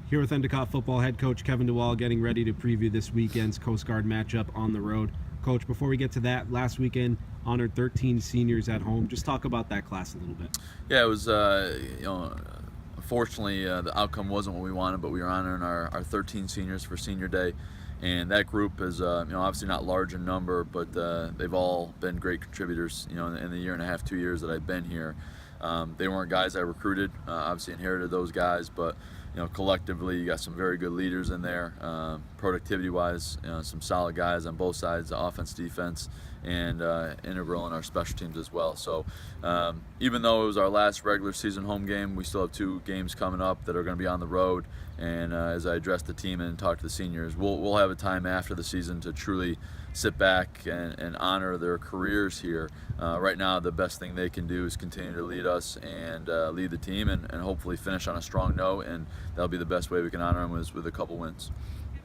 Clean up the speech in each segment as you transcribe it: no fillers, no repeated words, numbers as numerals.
Here with Endicott football head coach Kevin DeWall, getting ready to preview this weekend's Coast Guard matchup on the road. Coach, before we get to that, last weekend honored 13 seniors at home. Just talk about that class a little bit. Yeah, it was, unfortunately, the outcome wasn't what we wanted, but we were honoring our 13 seniors for Senior Day. And that group is, obviously not large in number, but they've all been great contributors, in the year and a half, 2 years that I've been here. They weren't guys I recruited, obviously inherited those guys, but collectively you got some very good leaders in there, productivity-wise, some solid guys on both sides, offense, defense, and integral in our special teams as well. So even though it was our last regular season home game, we still have 2 games coming up that are going to be on the road. And as I address the team and talk to the seniors, we'll have a time after the season to truly sit back and honor their careers here. Right now, the best thing they can do is continue to lead us and lead the team and hopefully finish on a strong note, and that'll be the best way we can honor them is with a couple wins.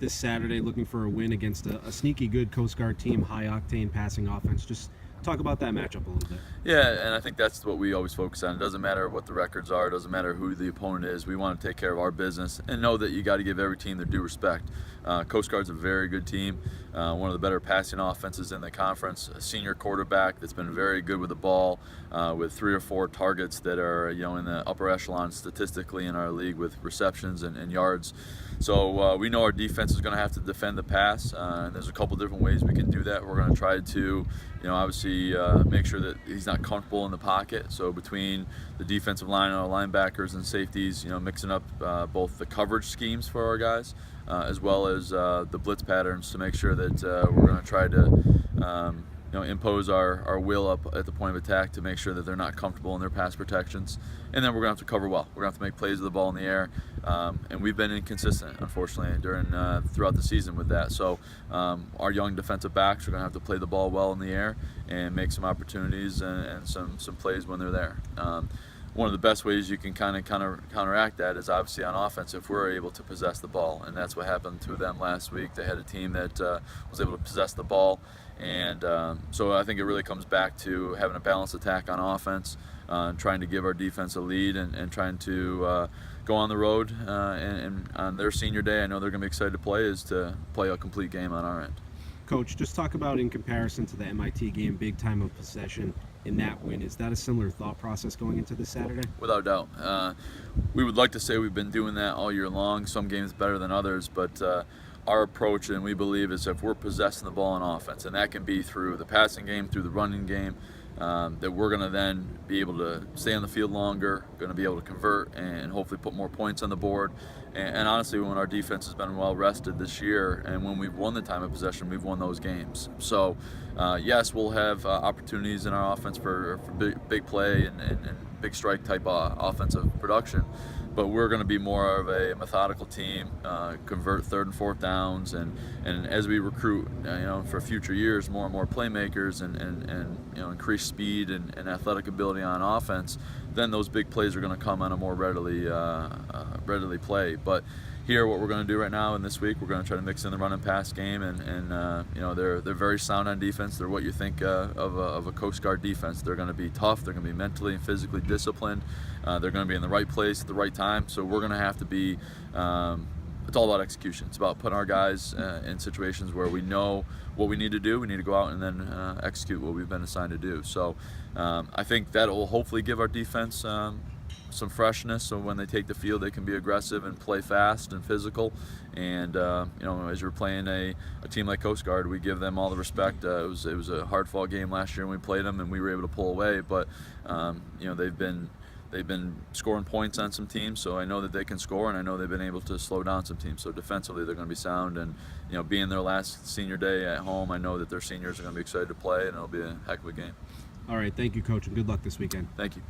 This Saturday, looking for a win against a sneaky good Coast Guard team, high-octane passing offense. Just talk about that matchup a little bit. Yeah, and I think that's what we always focus on. It doesn't matter what the records are. It doesn't matter who the opponent is. We want to take care of our business and know that you got to give every team their due respect. Coast Guard's a very good team, one of the better passing offenses in the conference. A senior quarterback that's been very good with the ball, with 3 or 4 targets that are in the upper echelon statistically in our league with receptions and yards. So we know our defense is going to have to defend the pass, and there's a couple different ways we can do that. We're going to try to, obviously make sure that he's not comfortable in the pocket. So between the defensive line and our linebackers and safeties, mixing up both the coverage schemes for our guys, as well as the blitz patterns to make sure that we're going to try to impose our will up at the point of attack to make sure that they're not comfortable in their pass protections. And then we're going to have to cover well. We're going to have to make plays with the ball in the air. And we've been inconsistent, unfortunately, throughout the season with that. So our young defensive backs are going to have to play the ball well in the air and make some opportunities and some plays when they're there. One of the best ways you can kind of counteract that is obviously on offense if we're able to possess the ball, and that's what happened to them last week. They had a team that was able to possess the ball, and so I think it really comes back to having a balanced attack on offense, trying to give our defense a lead, and trying to go on the road. And on their Senior Day, I know they're going to be excited to play, is to play a complete game on our end. Coach, just talk about in comparison to the MIT game, big time of possession in that win. Is that a similar thought process going into this Saturday? Without doubt. We would like to say we've been doing that all year long. Some games better than others, but our approach, and we believe, is if we're possessing the ball on offense, and that can be through the passing game, through the running game, that we're going to then be able to stay on the field longer, going to be able to convert and hopefully put more points on the board. And honestly, when our defense has been well rested this year and when we've won the time of possession, we've won those games. So yes, we'll have opportunities in our offense for big play and big strike type offensive production, but we're going to be more of a methodical team, convert 3rd and 4th downs, and as we recruit for future years more and more playmakers and increase speed and athletic ability on offense, then those big plays are going to come on a more readily play. But here, what we're going to do right now and this week, we're going to try to mix in the run and pass game, and they're very sound on defense. They're what you think of a Coast Guard defense. They're going to be tough. They're going to be mentally and physically disciplined. They're going to be in the right place at the right time. So we're going to have to be. It's all about execution. It's about putting our guys in situations where we know what we need to do. We need to go out and then execute what we've been assigned to do. So I think that will hopefully give our defense some freshness, so when they take the field they can be aggressive and play fast and physical. And as you're playing a team like Coast Guard, we give them all the respect. It was a hard-fought game last year and we played them and we were able to pull away, but they've been scoring points on some teams, so I know that they can score, and I know they've been able to slow down some teams. So defensively they're going to be sound, and being their last Senior Day at home, I know that their seniors are going to be excited to play, and it'll be a heck of a game. All right, thank you, Coach, and good luck this weekend. Thank you.